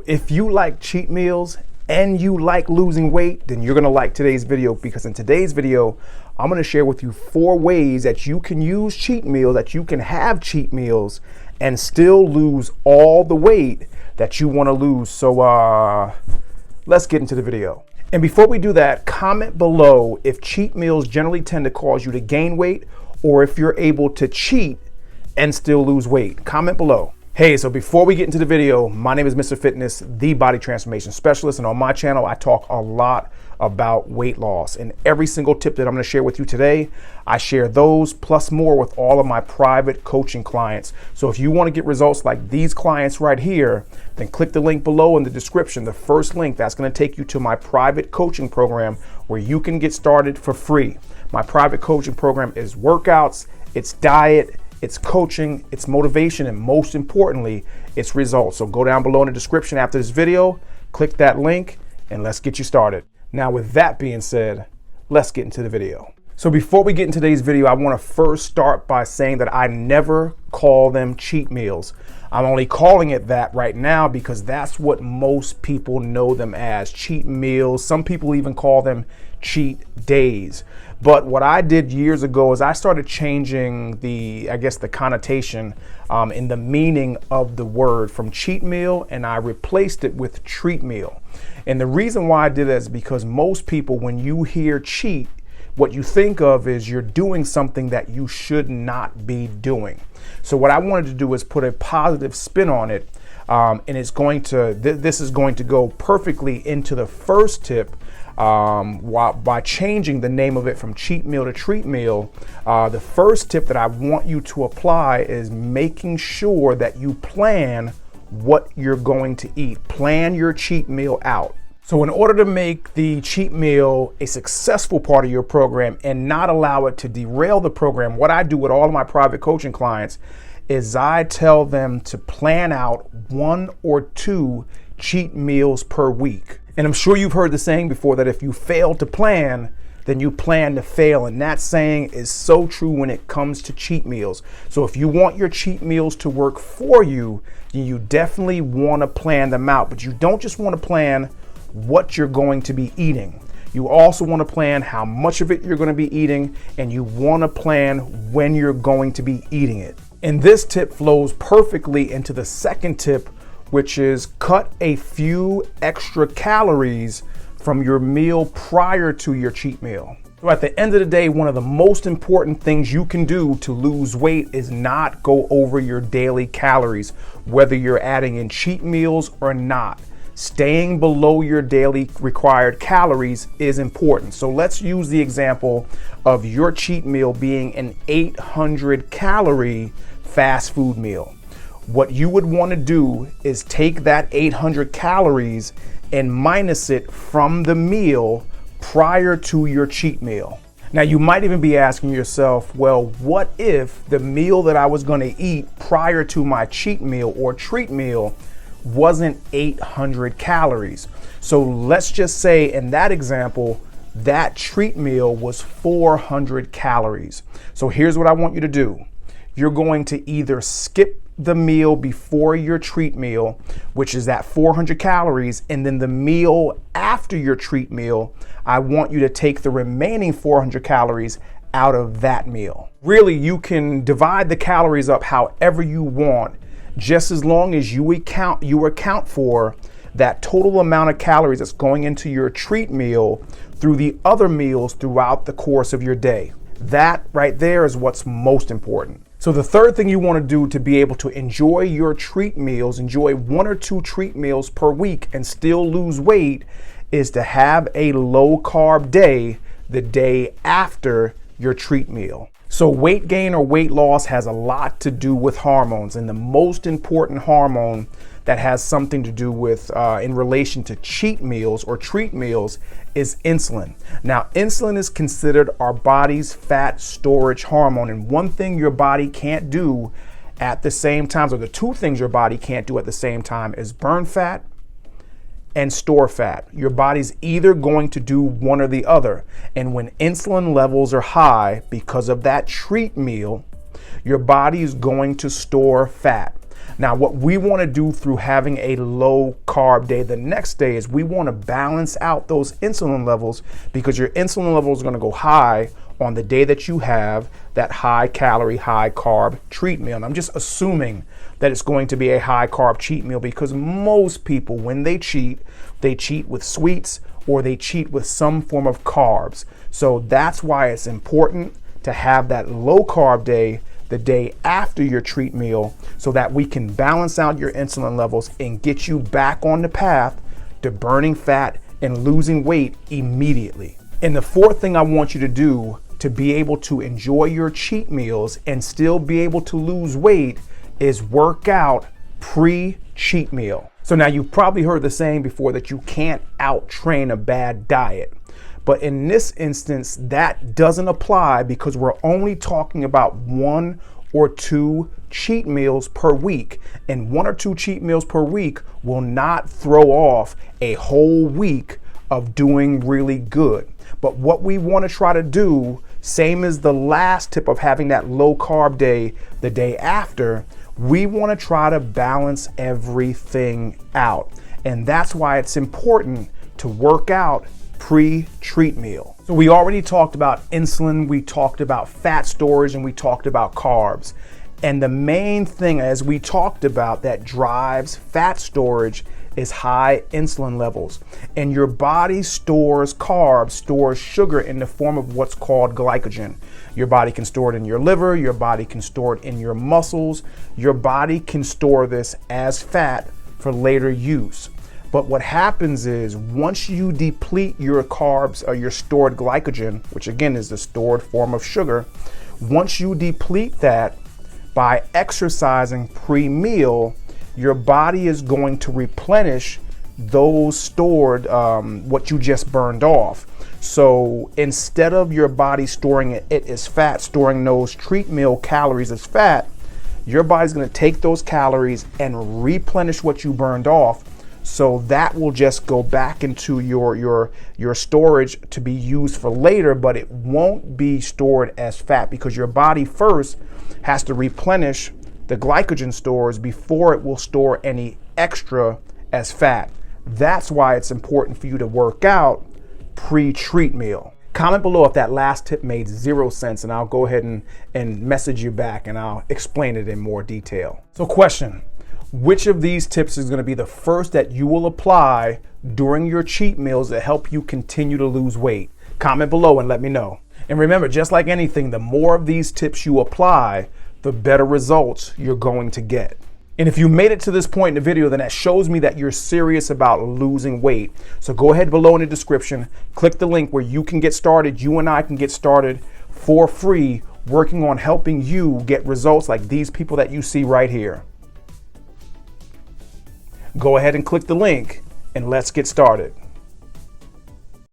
If you like cheat meals and you like losing weight, then you're gonna like today's video, because in today's video, I'm gonna share with you 4 ways that you can use cheat meals, that you can have cheat meals and still lose all the weight that you wanna lose. So let's get into the video. And before we do that, comment below if cheat meals generally tend to cause you to gain weight, or if you're able to cheat and still lose weight. Comment below. Hey, so before we get into the video, my name is Mr. Fitness, the body transformation specialist, and on my channel, I talk a lot about weight loss. And every single tip that I'm gonna share with you today, I share those plus more with all of my private coaching clients. So if you wanna get results like these clients right here, then click the link below in the description, the first link. That's gonna take you to my private coaching program where you can get started for free. My private coaching program is workouts, it's diet, it's coaching, it's motivation, and most importantly, it's results. So go down below in the description after this video, click that link, and let's get you started. Now, with that being said, let's get into the video. So before we get into today's video, I want to first start by saying that I never call them cheat meals. I'm only calling it that right now because that's what most people know them as, cheat meals. Some people even call them cheat days. But what I did years ago is I started changing the connotation in the meaning of the word from cheat meal, and I replaced it with treat meal. And the reason why I did that is because most people, when you hear cheat, what you think of is you're doing something that you should not be doing. So what I wanted to do is put a positive spin on it, and it's going to, this is going to go perfectly into the first tip. By changing the name of it from cheat meal to treat meal, the first tip that I want you to apply is making sure that you plan what you're going to eat. Plan your cheat meal out. So in order to make the cheat meal a successful part of your program and not allow it to derail the program, what I do with all of my private coaching clients is I tell them to plan out 1 or 2 cheat meals per week. And I'm sure you've heard the saying before that if you fail to plan, then you plan to fail. And that saying is so true when it comes to cheat meals. So if you want your cheat meals to work for you, then you definitely want to plan them out. But you don't just want to plan what you're going to be eating. You also want to plan how much of it you're going to be eating, and you want to plan when you're going to be eating it. And this tip flows perfectly into the second tip, which is cut a few extra calories from your meal prior to your cheat meal. So at the end of the day, one of the most important things you can do to lose weight is not go over your daily calories, whether you're adding in cheat meals or not. Staying below your daily required calories is important. So let's use the example of your cheat meal being an 800 calorie fast food meal. What you would want to do is take that 800 calories and minus it from the meal prior to your cheat meal. Now, you might even be asking yourself, well, what if the meal that I was going to eat prior to my cheat meal or treat meal wasn't 800 calories? So let's just say in that example, that treat meal was 400 calories. So here's what I want you to do. You're going to either skip the meal before your treat meal, which is that 400 calories, and then the meal after your treat meal, I want you to take the remaining 400 calories out of that meal. Really, you can divide the calories up however you want, just as long as you account for that total amount of calories that's going into your treat meal through the other meals throughout the course of your day. That right there is what's most important. So the third thing you want to do to be able to enjoy your treat meals, enjoy 1 or 2 treat meals per week and still lose weight, is to have a low carb day the day after your treat meal. So weight gain or weight loss has a lot to do with hormones, and the most important hormone that has something to do with in relation to cheat meals or treat meals is insulin. Now, insulin is considered our body's fat storage hormone, and one thing your body can't do at the same time, or the 2 things your body can't do at the same time, is burn fat and store fat. Your body's either going to do one or the other. And when insulin levels are high because of that treat meal, your body is going to store fat. Now, what we want to do through having a low carb day the next day is we want to balance out those insulin levels, because your insulin levels are going to go high on the day that you have that high calorie, high carb treat meal. And I'm just assuming that it's going to be a high carb cheat meal, because most people, when they cheat with sweets or they cheat with some form of carbs. So that's why it's important to have that low carb day the day after your treat meal, so that we can balance out your insulin levels and get you back on the path to burning fat and losing weight immediately. And the fourth thing I want you to do to be able to enjoy your cheat meals and still be able to lose weight is work out pre-cheat meal. So now you've probably heard the saying before that you can't out-train a bad diet. But in this instance, that doesn't apply, because we're only talking about 1 or 2 cheat meals per week. And 1 or 2 cheat meals per week will not throw off a whole week of doing really good. But what we want to try to do, same as the last tip of having that low carb day the day after, we want to try to balance everything out. And that's why it's important to work out pre-treat meal. So we already talked about insulin, we talked about fat storage, and we talked about carbs. And the main thing, as we talked about, that drives fat storage is high insulin levels. And your body stores carbs, stores sugar in the form of what's called glycogen. Your body can store it in your liver, your body can store it in your muscles, your body can store this as fat for later use. But what happens is, once you deplete your carbs or your stored glycogen, which again is the stored form of sugar, once you deplete that by exercising pre-meal, your body is going to replenish those stored, what you just burned off. So instead of your body storing it as fat, storing those treat meal calories as fat, your body's going to take those calories and replenish what you burned off. So that will just go back into your storage to be used for later, but it won't be stored as fat, because your body first has to replenish the glycogen stores before it will store any extra as fat. That's why it's important for you to work out pre-treat meal. Comment below if that last tip made 0 sense, and I'll go ahead and message you back and I'll explain it in more detail. So question: which of these tips is going to be the first that you will apply during your cheat meals to help you continue to lose weight? Comment below and let me know. And remember, just like anything, the more of these tips you apply, the better results you're going to get. And if you made it to this point in the video, then that shows me that you're serious about losing weight. So go ahead below in the description, click the link where you can get started. You and I can get started for free, working on helping you get results like these people that you see right here. Go ahead and click the link and let's get started.